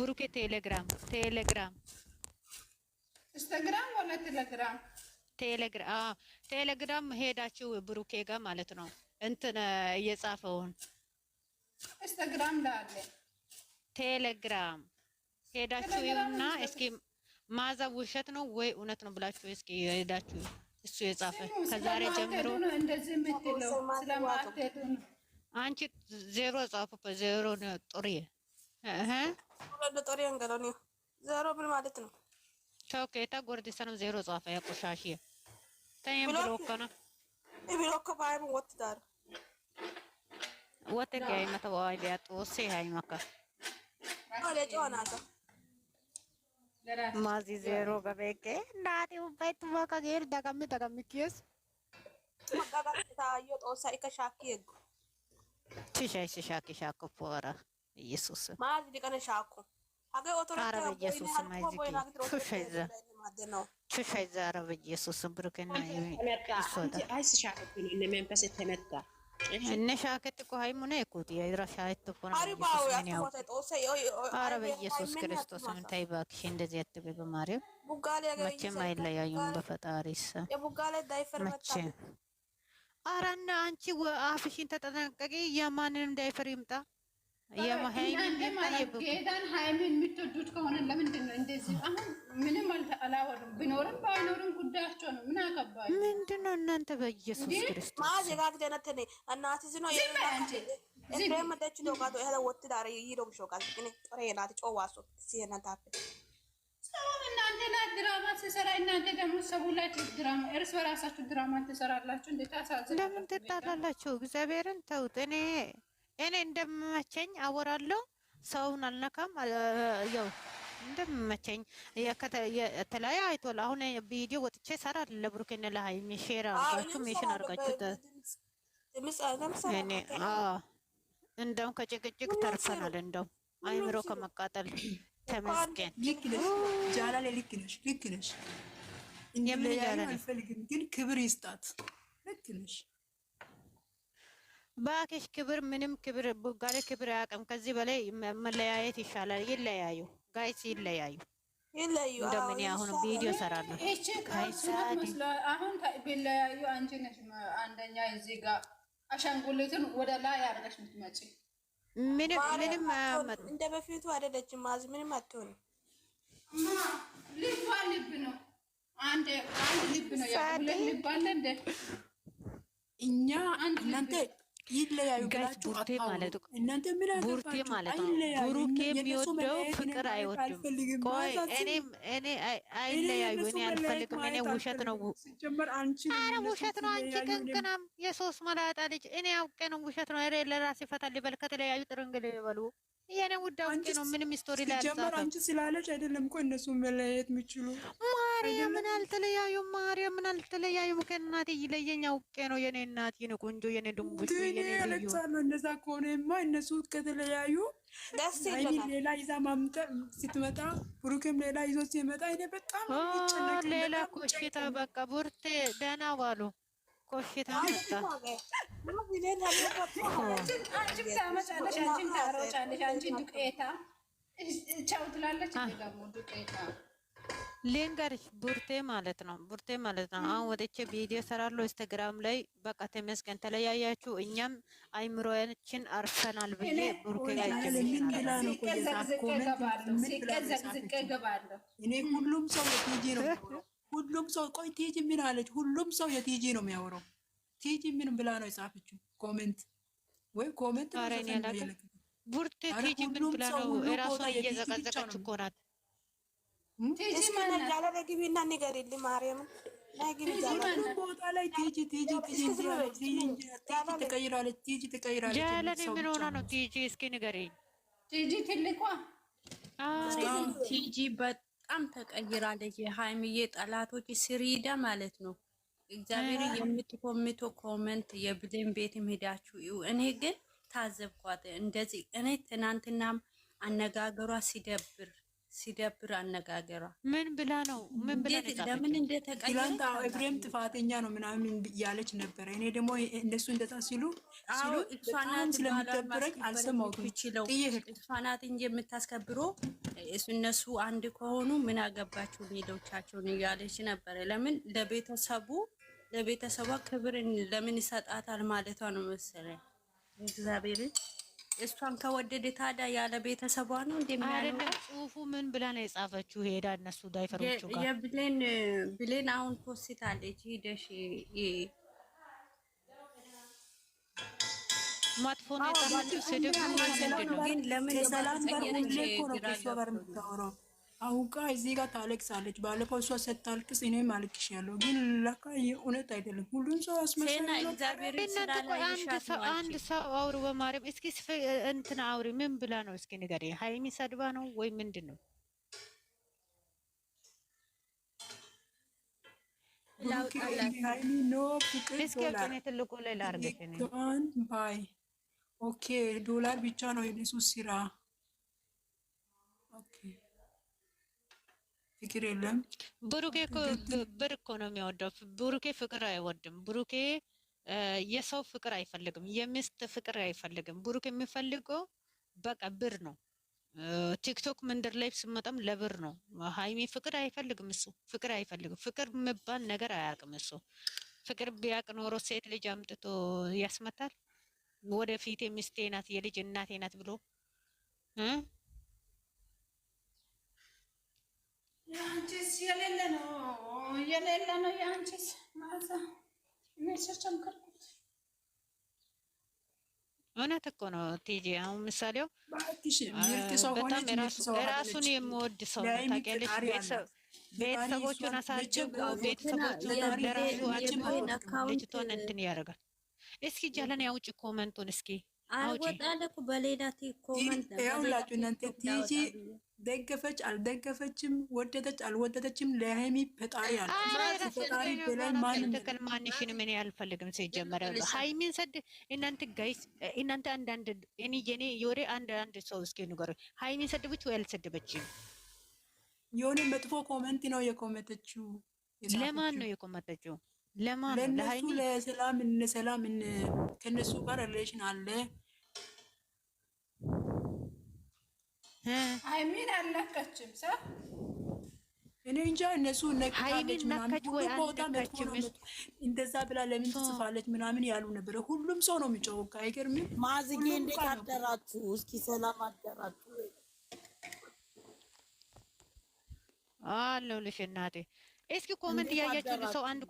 ብሩኬ ቴሌግራም ኢንስታግራም ወላ ቴሌግራም ቴሌግራም ሄዳችሁ ብሩኬ ጋር ማለት ነው እንትን እየጻፈውን ኢንስታግራም ላለ ቴሌግራም ሄዳችሁ እና እስኪ ማዛ ውሸት ነው ወይ እውነት ነው ብላችሁ እስኪ ሄዳችሁ እሱ የጻፈ ከዛሬ ጀምሮ እንደዚህ የምትለው ስለማትሄዱ ነው። አንቺ ዜሮ ጻፉበት ዜሮ ነው ጥሪ ወደ ጥሪ እንገለኝ ዜሮ ምን ማለት ነው? ቶኬታ ጎርዲሳ ነው ዜሮ ጻፈ ያቆሻሽ ታይም ብሎክ ነው ብሎክ ባይም ወጥዳር ወተጋይ መተዋይ ቢያጦሴ ሃይማካ አለ ጆናታ ማዚ ዜሮ ገበቄ ናቲ ውበት ወካ ገር ዳጋሚ ኪስ ታዮ ጦሳ ኢከሻኪ ይጉ ሻኪ ሻኮ ፖራ ኢየሱስ ማዚ ዲቀነ ሻኮ አገ ኦቶራ ኢየሱስ ማይዚ ቹሻይዛ አረብ ኢየሱስ ብሩከና ይሶዳ አይስ ሻከት ነው መንፈስ ተመታ እነ ሻከት እኮ ሃይሙነ እኮት የራሻይት እኮ ነው አሪባው ያተሞተ ጦሳ አረብ ኢየሱስ ክርስቶስ ምን ታይባክሽ እንደዚህ አትበይ በማርያም ቡጋሌ ያገኝ መቼም አይለያዩም በፈጣሪስ የቡጋሌ ዳይፈር መጣ አራና አንቺ አፍሽን ተጠናቀቂ የማንንም ዳይፈር ይምጣ ጌታን ሃይሚን የምትወዱት ከሆነ ለምንድን ነው እንደዚህ? አሁን ምንም አላወሩም። ቢኖርም ባይኖርም ጉዳያቸው ነው። ምን አገባኝ? ምንድን ነው እናንተ በኢየሱስ ክርስቶስ ማዘጋግ ደነተኔ እናት ዝኖ እንደመደች ዶጋዶ ያለ ወጥ ዳር ይሮም ሾጋል ግን ጥሬ ናት ጮዋሶ ሲነታፍ ሰውን እናንተ ላይ ድራማ ሲሰራ እናንተ ደግሞ ሰው ላይ ድራማ እርስ በራሳችሁ ድራማ ትሰራላችሁ። እንዴት አሳዝናለሁ። ለምን ትጣላላችሁ? እግዚአብሔርን ተውት። እኔ እንደምመቸኝ አወራለሁ። ሰውን አልነካም። ያው እንደምመቸኝ የተለያየ አይቶል አሁን ቪዲዮ ወጥቼ ሰራል ለብሩኬን ለሃይሚ ሼር አርጋችሁ ሜሽን አርጋችሁ እኔ እንደውም ከጭቅጭቅ ተርፈናል። እንደው አይምሮ ከመቃጠል ተመስገን። ልክ ነሽ ጃላሌ፣ ልክ ነሽ። የምን ጃላሌ አልፈልግም፣ ግን ክብር ይስጣት። ልክ ነሽ። ባክሽ ክብር ምንም ክብር ቡጋሌ ክብር አያውቅም። ከዚህ በላይ መለያየት ይሻላል። ይለያዩ ጋይስ፣ ይለያዩ። እንደምን አሁን ቪዲዮ ሰራለሁ። አሁን ቢለያዩ አንቺ ነሽ አንደኛ እዚህ ጋር አሻንጉሊትን ወደ ላይ አድርገሽ የምትመጪ። ምንም እንደ በፊቱ አይደለችም። ማዝ ምንም አትሆንም። ልብ ነው። አንድ ልብ ነው። ሁለት ልብ አለ እንደ እኛ እናንተ ይለያዩ ጋችሁ ቡርቴ ማለት ነው። እናንተ ምን ቡርቴ ማለት ነው። ብሩኬ የሚወደው ፍቅር አይወድም። ቆይ እኔ አይለያዩ። እኔ አልፈልግም። እኔ ውሸት ነው ሲጀመር አንቺ ውሸት ነው። አንቺ ቅንቅናም የሶስት መላጣ ልጅ እኔ አውቄ ነው ውሸት ነው። ለራሴ ፈታል ይበል ከተለያዩ ጥርንግል ይበሉ። የኔ ውዳው ነው። ምንም ስቶሪ ላይ ሲጀመር አንቺ ስላለች አይደለም እኮ እነሱ መለያየት የሚችሉ። ማርያምን አልተለያዩም። ከእናቴ ይለየኝ አውቄ ነው። የኔ እናት የኔ ቆንጆ የኔ ድንቡሽ የኔ ልዩ እንደዛ ከሆነማ እነሱ ከተለያዩ ሌላ ይዛ ማምጣ ስትመጣ ብሩክም ሌላ ይዞ ሲመጣ እኔ በጣም ይጨነቅ። ሌላ ኮሽታ በቃ ቡርቴ ደህና ዋሉ። ኮሽታ መጣ። አንቺም ታመጫለሽ፣ አንቺም ታሮጫለሽ። አንቺ ዱቄታ ቻው ትላለች። ደግሞ ዱቄታ ሌንጋርሽ ቡርቴ ማለት ነው። አሁን ወደቼ ቪዲዮ ሰራለሁ ኢንስታግራም ላይ በቃ ተመስገን ተለያያችሁ፣ እኛም አይምሮያችን አርፈናል ብዬ ቡርቴ ላይ እኔ ሁሉም ሰው የቲጂ ነው። ሁሉም ሰው ቆይ ቲጂ ምን አለች? ሁሉም ሰው የቲጂ ነው የሚያወራው። ቲጂ ምን ብላ ነው የጻፈችው? ኮሜንት ቡርቴ ቲጂ ምን ብላ ነው? እራሷ እየዘቀዘቀች እኮ ናት። እስኪ ነጃለ ለግቢና ንገሪልኝ ማርያምን ቦታ ላይ ቲጂ ተቀይራለች። ጃለኔ ምን ሆና ነው ቲጂ? እስኪ ንገሪኝ። ቲጂ ትልቋ ቲጂ በጣም ተቀይራለች። የሃይሚዬ ጠላቶች ስሪዳ ማለት ነው። እግዚአብሔር የምትኮምቶ ኮሜንት የብሌን ቤትም ሄዳችሁ እኔ ግን ታዘብኳት። እንደዚህ እኔ ትናንትናም አነጋገሯ ሲደብር ሲደብር አነጋገሯ ምን ብላ ነው? ምን ብላ ነው የጻፈችው? ለምን እንደተቀየረ ትላንት ኤፍሬም ጥፋተኛ ነው ምናምን እያለች ነበረ። እኔ ደግሞ እነሱ እንደዛ ሲሉ እሷ ናት በጣም ስለሚደብረኝ አልሰማሁትም። እሷ ናት እንጂ የምታስከብረው እነሱ አንድ ከሆኑ ምን አገባችሁ ሌሎቻቸውን እያለች ነበረ። ለምን ለቤተሰቧ ክብር ለምን ይሰጣታል ማለቷ ነው መሰለኝ። እግዚአብሔር እሷን ከወደደ ታዲያ ያለ ቤተሰቧ ነው እንደሚያለው። ጽሁፉ ምን ብላ ነው የጻፈችው? ሄዳ እነሱ ዳይፈሮቹ ጋር ብሌን አሁን ፖስት አለች። ሄደሽ መጥፎ ነው የጻፈችው። ስድብ ምንድን ነው ግን? ለምን ሰላም ጋር ሁሌ እኮ ነው ከእሷ ጋር የምታወራው። አውቃ እዚህ ጋር ታለቅሳለች። ባለፈው እሷ ስታልቅስ እኔም አልቅሻለሁ። ግን ለካ እውነት አይደለም። ሁሉም ሰው አስመሳይ ነው። አንድ ሰው አውሪ በማርያም እስኪ እንትና አውሪ። ምን ብላ ነው እስኪ ንገሪኝ። ሀይሚ ሰድባ ነው ወይ ምንድን ነው? ሀይሚ ኖ ፍቅር እስኪ እኔ ትልቁ ላይ ላርገሽ ባይ ኦኬ ዶላር ብቻ ነው የነሱ ስራ። ኦኬ ፍቅር የለም። ብሩኬ እኮ ብር እኮ ነው የሚወደው። ብሩኬ ፍቅር አይወድም። ብሩኬ የሰው ፍቅር አይፈልግም። የሚስት ፍቅር አይፈልግም። ብሩኬ የሚፈልገው በቃ ብር ነው። ቲክቶክ መንደር ላይ ስመጣም ለብር ነው። ሀይሚ ፍቅር አይፈልግም። እሱ ፍቅር አይፈልግም። ፍቅር የሚባል ነገር አያውቅም። እሱ ፍቅር ቢያውቅ ኖሮ ሴት ልጅ አምጥቶ ያስመታል። ወደፊት ሚስቴ ናት የልጅ እናቴ ናት ብሎ ያንቺስ የሌለ ነው ያንቺስ ማዛ ነሰቸምከርኩት እውነት እኮ ነው ቲጂ። አሁን ምሳሌው በጣም ራሱን የሚወድ ሰው ነው ታውቂያለሽ። ቤተሰቦቹን አሳድጎ ቤተሰቦቹን ለራሱ አድጎ ልጅቷን እንትን ያደርጋል። እስኪ ጃለን ያውጭ ኮመንቱን እስኪ አውጪ። በሌላ ኮመንት ያውላችሁ እናንተ ቲጂ ደገፈች አልደገፈችም፣ ወደደች አልወደደችም ለሀይሚ ፈጣሪ አለ። ፈጣሪ በላይ ማንሽን ምን ያልፈልግም ሲጀመር ሃይሚን ሰድ እናንተ ጋይስ እናንተ አንዳንድ እኔ የኔ የወሬ አንድ ሰው እስኪ ንገሩ። ሃይሚን ሰደበች ወይ አልሰደበችም? የሆነ መጥፎ ኮሜንት ነው የኮሜንተችው። ለማን ነው የኮሜንተችው? ለማን? ለሃይሚ ለሰላም ከነሱ ጋር ሪሌሽን አለ። ሃይሚን አልነካችም ሰው እኔ እንጃ እነሱ ነካች ምናምን ወይ አልነካችም እንደዛ ብላ ለምን ትጽፋለች ምናምን ያሉ ነበር። ሁሉም ሰው ነው የሚጮው። አይገርምም? ማዝጌ እንዴት አደራችሁ? እስኪ ሰላም አደራችሁ? አለሁልሽ እናቴ። እስኪ ኮሜንት እያያችሁ ሰው አንድ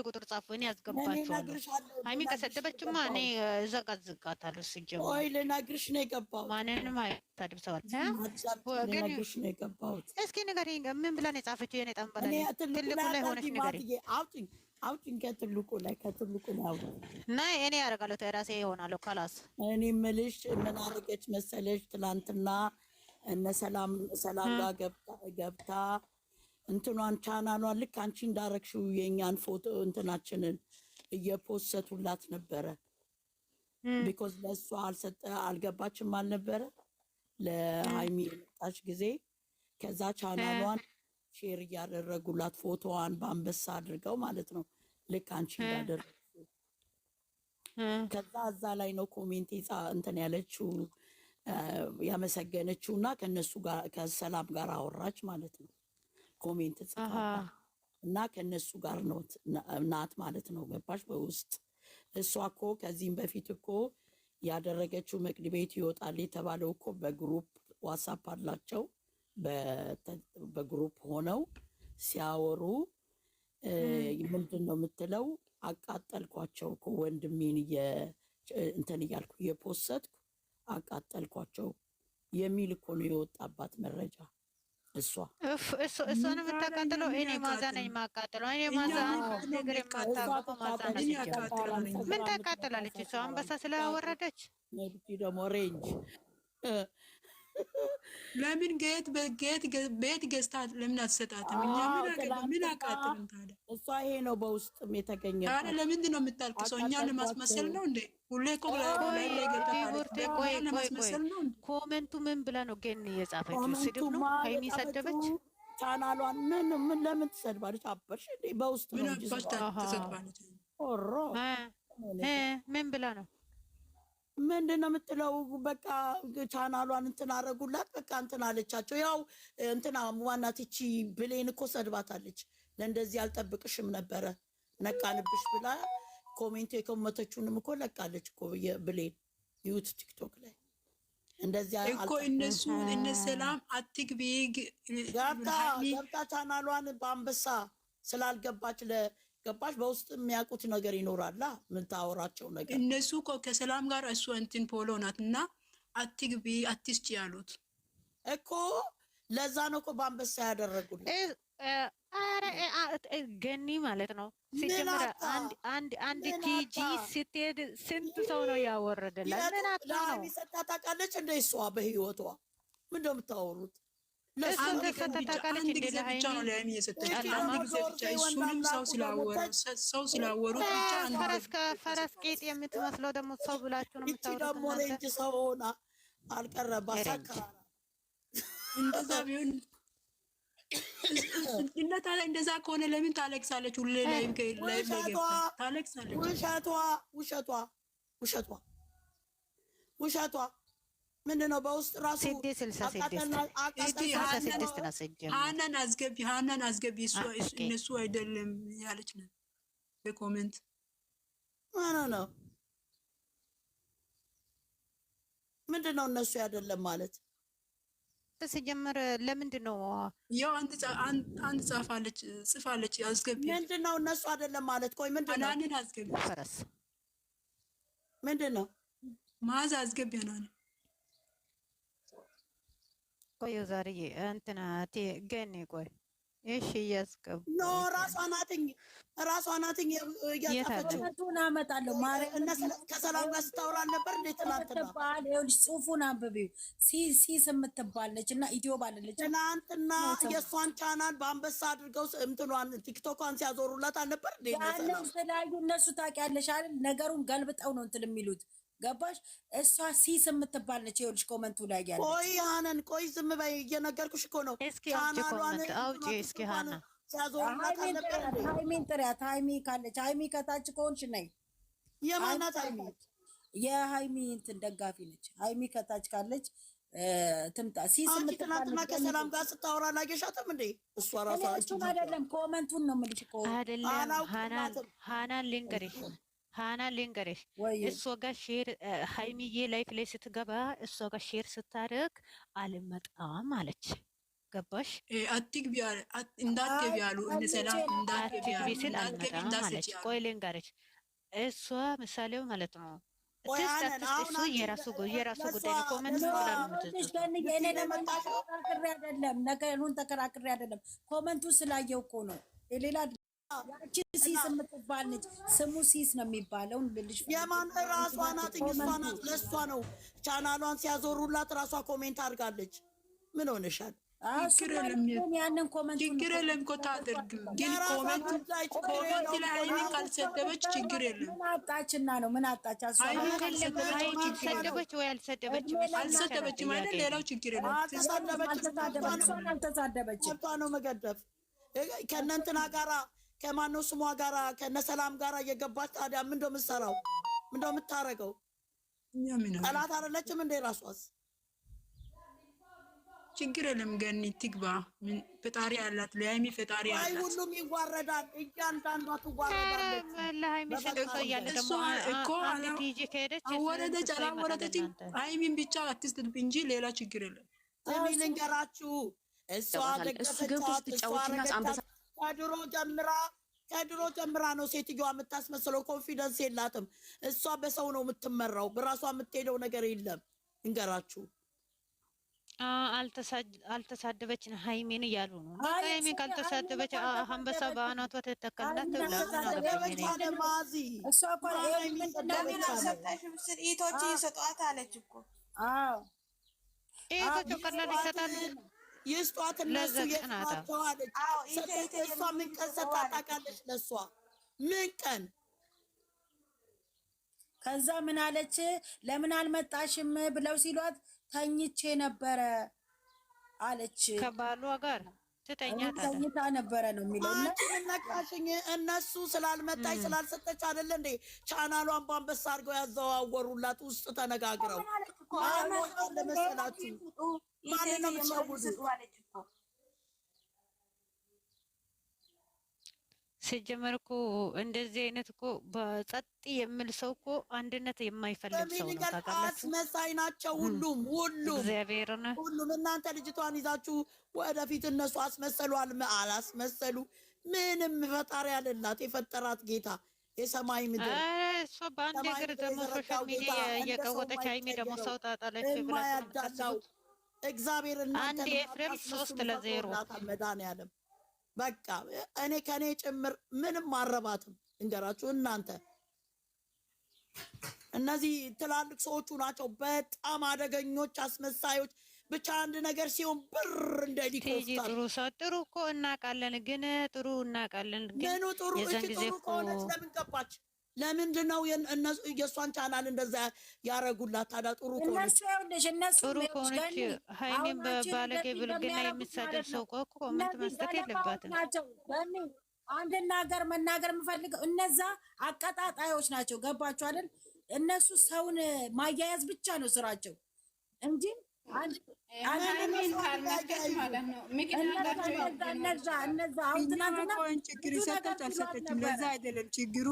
ቁጥር ጻፉ። እኔ ያስገባችኋለሁ። ሃይሚ ከሰደበችማ እኔ ዘጋዝጋታለሁ። ሲጀምር ወይ ልነግርሽ ነው የገባሁት። ማንንም አይታድብሰዋል። ልነግርሽ ነው የገባሁት። እስኪ ንገሪኝ፣ ምን ብላ ነው የጻፈችው? የኔ ጠንበለ ትልቁ ላይ ሆነች ንገሪኝ። አውጪኝ ከትልቁ ላይ አውጪኝ እና እኔ ያደርጋለሁ ተራሴ ይሆናለሁ። ካላስ እኔ የምልሽ ምን አደረገች መሰለሽ? ትላንትና እነ ሰላም ጋር ገብታ እንትኗን ቻናሏን ልክ አንቺ እንዳረግሽው የኛን ፎቶ እንትናችንን እየፖሰቱላት ነበረ። ቢኮዝ ለእሷ አልገባችም አልነበረ ለሃይሚ የመጣች ጊዜ። ከዛ ቻናሏን ሼር እያደረጉላት ፎቶዋን በአንበሳ አድርገው ማለት ነው ልክ አንቺ እንዳደረግሽው። ከዛ እዛ ላይ ነው ኮሜንት እንትን ያለችው ያመሰገነችው እና ከነሱ ጋር ከሰላም ጋር አወራች ማለት ነው። ኮሜንት ጽፋ እና ከነሱ ጋር ነው ናት ማለት ነው። ገባሽ? በውስጥ እሷ እኮ ከዚህም በፊት እኮ ያደረገችው መቅድ ቤት ይወጣል የተባለው እኮ በግሩፕ ዋትስአፕ አላቸው። በግሩፕ ሆነው ሲያወሩ ምንድን ነው የምትለው? አቃጠልኳቸው እኮ ወንድሜን እንትን እያልኩ የፖስትኩ አቃጠልኳቸው የሚል እኮ ነው የወጣባት መረጃ። እሷን የምታቃጥለው እኔ ማዛ ነኝ የማቃጥለው። እኔ ማዛ ነገር የማታውቀው ማዛ ነኝ። ምን ታቃጥላለች እሷ? አንበሳ ስለወረደች ደግሞ ሬንጅ ለምን ቤት ገዝታ ለምን አትሰጣትም? እኛ ምን አቃጥልን ታዲያ? እሷ ይሄ ነው በውስጥም የተገኘ ታዲያ ለምንድን ነው የምታልቅሰው? እኛን ለማስመሰል ነው እንዴ? ሁሌ እኮ ላይ ለማስመሰል ነው እንዴ? ኮሜንቱ ምን ብላ ነው ግን የጻፈችው? ስድብ ነው? ሀይሚ ሰደበች ቻናሏን። ምን ለምን ትሰድባለች? አበርሽ እንዴ? በውስጥ ነው እንጂ ትሰድባለች። ኦሮ ምን ብላ ነው? ምንድን ነው የምትለው? በቃ ቻናሏን እንትን አረጉላት። በቃ እንትን አለቻቸው። ያው እንትና ዋናት ይቺ ብሌን እኮ ሰድባታለች። ለእንደዚህ አልጠብቅሽም ነበረ ነቃንብሽ ብላ ኮሜንት የኮመተችውንም እኮ ለቃለች እኮ ብሌን ዩት ቲክቶክ ላይ እንደዚያ እኮ እነሱ ሰላም አትግቢ ገብታ ቻናሏን በአንበሳ ስላልገባች ገባሽ? በውስጥ የሚያውቁት ነገር ይኖራላ። ምን ታወራቸው ነገር እነሱ እኮ ከሰላም ጋር እሱ እንትን ፖሎ ናት እና አትግቢ አትስጪ ያሉት እኮ ለዛ ነው እኮ በአንበሳ ያደረጉት። ገኒ ማለት ነው። ሲጀምር አንድ ቲጂ ስትሄድ ስንት ሰው ነው ያወረደላት? ምን አታ ነው ሰጣ ታውቃለች እንደ እሷ በህይወቷ ምን እንደምታወሩት አንድ ጊዜ ብቻ ነው ለሀይሚ የሰጠች። አንድ ጊዜ ብቻ እሱንም ሰው ስላወሩት ብቻ ፈረስ ቄጥ የምትመስለው ደግሞ ሰው ብላችሁ ነው የምታወሩት። ደግሞ እንጂ ሰው ሆና አልቀረባ ሰከራ እንደዛ ቢሆን እንደታ እንደዛ ከሆነ ለምን ታለቅሳለች? ሁሌ ላይ ታለቅሳለች። ውሸቷ ምንድን ነው? በውስጥ ራሱ ሀናን አስገቢ እነሱ አይደለም ያለች ነው በኮሜንት ነው። ምንድን ነው እነሱ አይደለም ማለት ሲጀመር ለምንድን ነው ያው አንድ ጽፋለች አስገቢ። ምንድን ነው እነሱ አይደለም ማለት? ቆይ ምንድን ነው ሀናንን አስገቢ። ፈረስ ምንድን ነው ማዛ አስገቢ ሀናንን ቆይ ዛሬ እንትና ገኒ ቆይ እሺ እያስገቡ ኖ ራሷ ናትኝ እያጻፈችው እሱን አመጣለሁ። ከሰላም ጋር ስታወራ ነበር እንዴ? ትናንትና ይኸውልሽ ጽሑፉን አንብቢው። ሲስ የምትባል ነች እና ኢትዮ ባለለች ትናንትና የእሷን ቻናል በአንበሳ አድርገው እንትኗን ቲክቶኳን ሲያዞሩላት አልነበር እንዴ? ያለው ስላዩ እነሱ ታውቂያለሽ አይደል? ነገሩን ገልብጠው ነው እንትን የሚሉት ገባሽ? እሷ ሲስ የምትባል ነች። ይኸውልሽ ኮመንቱ ላይ ያለ ቆይ ሀናን ቆይ ዝም በይ እየነገርኩሽ እኮ ነው። እስኪ አውጪ እስኪ ሀና ሃይሚን ጥሪያት። ሃይሚ ካለች ሃይሚ ከታች ከሆንሽ ነይ። የማናት ሃይሚ? የሃይሚ እንትን ደጋፊ ነች። ሃይሚ ከታች ካለች ትምጣ። ሲስ ትናንትና ከሰላም ጋር ስታወራ ላገሻትም እንዴ? እሷ ራሷ አይደለም ኮመንቱን ነው የምልሽ እኮ አይደለም። ሀናን ልንገርሽ እሷ ጋር ሼር ሃይሚዬ ላይፍ ላይ ስትገባ እሷ ጋር ሼር ስታደርግ አልመጣም አለች። ገባሽ? አትግቢ እንዳትገቢ ያሉ ሰላም እንዳትገቢ ስል አልመጣም አለች። ቆይ ልንገርሽ እሷ ምሳሌው ማለት ነው። እሱ የራሱ ጉዳይ ነው። ኮመንት አይደለም ነገሩን ተከራክሬ አይደለም። ኮመንቱ ስላየው እኮ ነው። ሌላ ያቺ ሲስ የምትባል ነች። ስሙ ሲስ ነው የሚባለው። ልልሽ የማን ራሷ ናት? እሷ ናት። ለእሷ ነው ቻናሏን ሲያዞሩላት ራሷ ኮሜንት አድርጋለች። ምን ሆነሻል? ያንን ኮመንት ችግር የለም እኮ ታድርግ። ግን ኮመንት ላይ ሃይሚን ካልሰደበች ችግር የለም። ምን አጣችና ነው? ምን አጣች? ሰደበች ወይ አልሰደበችም አይደል? ሌላው ችግር የለም። አልተሳደበችም ነው መገደፍ ከእነ እንትና ጋራ ከማነው ስሟ ጋራ ከእነ ሰላም ጋራ እየገባች ታዲያ ምን እንደው የምትሰራው ምን እንደው የምታረገው? ጠላት አይደለችም እንዴ ራሷስ? ችግር የለም። ገኒ ትግባ። ፈጣሪ አላት። ለሃይሚ ፈጣሪ አላት። ሁሉም ይዋረዳል። እያንዳንዷ ትዋረዳለች። አወረደች አላወረደች ሃይሚን ብቻ አትስድብ እንጂ ሌላ ችግር የለም። ልንገራችሁ እሷ ከድሮ ጀምራ ነው ሴትዮዋ የምታስመስለው። ኮንፊደንስ የላትም። እሷ በሰው ነው የምትመራው። በራሷ የምትሄደው ነገር የለም። ልንገራችሁ አልተሳደበች ሃይሜን እያሉ ነው። ሃይሜን ካልተሳደበች አንበሳ በአናቷ ተተከላት ተብላ ለምን አልሰጠሽም? ስርኢቶች ይሰጧት አለች እኮ እህቶቹ ቀላል ይሰጣሉ። ይስጧት እነሱ የስማቸዋለች። እሷ ምን ቀን ሰጣ ታውቃለች? ለእሷ ምን ቀን ከዛ ምን አለች? ለምን አልመጣሽም ብለው ሲሏት ተኝቼ ነበረ አለች። ከባሏ ጋር ተኝታ ነበረ ነው የሚለው። ነቃሽኝ እነሱ ስላልመጣች ስላልሰጠች አይደለ እንዴ ቻናሏን በአንበሳ አድርገው ያዘዋወሩላት ውስጥ ተነጋግረው ለመሰላችሁ ማንን ነው የምትሸውዱት? ሲጀመር እኮ እንደዚህ አይነት እኮ በጸጥ የሚል ሰው እኮ አንድነት የማይፈልግ ሰው ነው። ታውቃላችሁ፣ አስመሳይ ናቸው ሁሉም እግዚአብሔርን ሁሉም። እናንተ ልጅቷን ይዛችሁ ወደፊት እነሱ አስመሰሉ አላስመሰሉ ምንም ፈጣሪ ያለላት የፈጠራት ጌታ የሰማይ ምድር እሷ በአንድ እግር ደግሞ ሶሻል ሚዲያ እየቀወጠች ሀይሚ ደግሞ ሰው ታጣለች ብላችሁ እግዚአብሔር እናንተ አንድ ኤፍሬም 3-0 መድኃኒዓለም በቃ እኔ ከኔ ጭምር ምንም አረባትም እንገራችሁ። እናንተ እነዚህ ትላልቅ ሰዎቹ ናቸው በጣም አደገኞች አስመሳዮች። ብቻ አንድ ነገር ሲሆን ብር እንደሊኮስታ ጥሩ ሰው ጥሩ እኮ እናውቃለን፣ ግን ጥሩ እናውቃለን፣ ግን ምኑ ጥሩ እሺ ጥሩ ከሆነች ለምን ገባች? ለምንድን ነው የእሷን ቻናል እንደዛ ያረጉላት? ታዲያ ጥሩ ከሆነች ጥሩ ከሆነች ሀይሚን በባለጌ ብልግና የሚሳደብ ሰው እኮ ኮመንት መስጠት የለባትም። አንድ ነገር መናገር የምፈልገው እነዛ አቀጣጣዮች ናቸው። ገባችሁ አይደል? እነሱ ሰውን ማያያዝ ብቻ ነው ስራቸው እንጂ ችግር ሰጠች አልሰጠችም ለዛ አይደለም ችግሩ።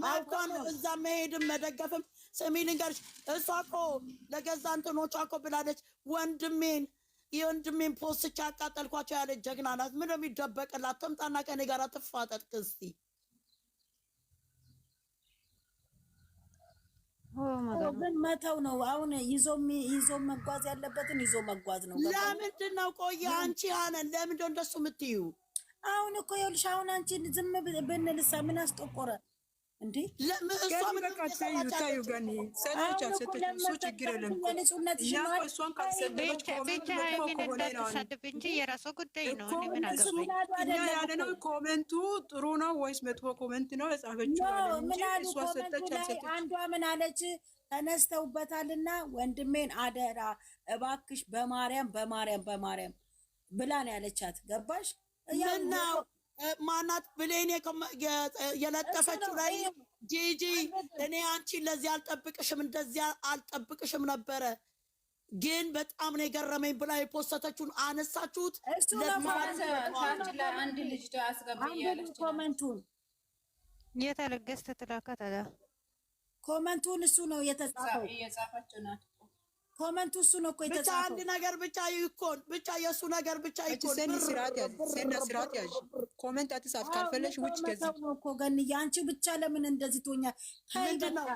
መብቷ ነው እዛ መሄድም መደገፍም። ስሚ ልንገርሽ፣ እሷ እኮ ለገዛ እንትኖቿ እኮ ብላለች የወንድሜን ፖስት ያቃጠልኳቸው ያለች ጀግና ናት። ምን የሚደበቅላት? ትምጣና ከኔ ጋር ትፋጠጥ እስቲ። ግን መተው ነው አሁን። ይዞ መጓዝ ያለበትን ይዞ መጓዝ ነው። ለምንድን ነው ቆየ አንቺ አነን ለምንድን ነው እንደሱ የምትዩ? አሁን እኮ ይኸውልሽ፣ አሁን አንቺ ዝም ብንልሳ ምን አስጠቆረ እንዴ? ታዩ ገኒ ሰጠች አልሰጠች እሱ ችግር የለም። እሷን ካልሰደበች እንዳትሳደብ እንጂ የራሷ ጉዳይ ነው። ምን አገባኝ? እኛ ያለነው ኮሜንቱ ጥሩ ነው ወይስ መጥፎ ኮሜንት ነው የጻፈችው? እሷ ሰጠች አልሰጠች። አንዷ ምን አለች? ተነስተውበታልና ወንድሜን አደራ እባክሽ በማርያም ብላ ነው ያለቻት። ገባሽ? ምነው ማናት ብሌን የለጠፈችው ላይ ጂጂ እኔ አንቺ ለዚህ አልጠብቅሽም እንደዚህ አልጠብቅሽም ነበረ ግን በጣም ነው የገረመኝ ብላ የፖስተችውን አነሳችሁት። አንድ ልጅ አስገብያለች ኮመንቱን የተለገስተ ተላከተ ኮመንቱን እሱ ነው የተጻፈው። እየጻፈችው ናት ኮመንቱ እሱ ነው እኮ የተጻፈው። ብቻ አንድ ነገር ብቻ ይኮን ብቻ የሱ ነገር ብቻ ይኮን። ሰኒ ስርዓት ያዥ ሰኒ ስርዓት ያዥ። ኮሜንት አትጻፍ ካልፈለሽ ውጭ ከዚህ ነው እኮ ገን ያንቺ ብቻ ለምን እንደዚህ ትሆኛል? ምንድነው?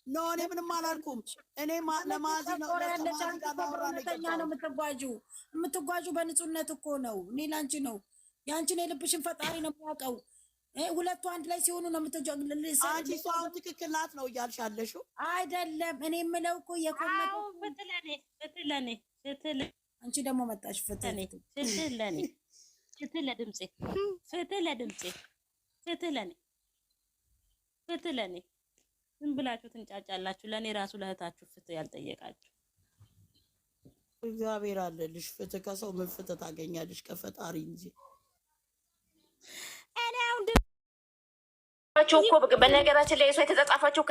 ኖ እኔ ምንም አላልኩም። እኔ ለማዚ ነው ነው የምትጓዡ በንጹህነት እኮ ነው። እኔ ላንቺ ነው ያንቺን የልብሽን ፈጣሪ ነው የሚያውቀው። ሁለቱ አንድ ላይ ሲሆኑ ነው የምትጀግልልሽ። አንቺ ሰው ትክክል ናት ነው እያልሻለሽው አይደለም? እኔ የምለው እኮ የኮመንት ፍትለኔ አንቺ ደግሞ መጣሽ ፍትለኔ ፍትለኔ ዝም ብላችሁ ትንጫጫላችሁ። ለእኔ ራሱ ለእህታችሁ ፍትህ ያልጠየቃችሁ እግዚአብሔር አለልሽ። ፍትህ ከሰው ምን ፍትህ ታገኛለሽ? ከፈጣሪ እንጂ እኔ አሁን እኮ በነገራችን ላይ እሷ የተጻጻፈችው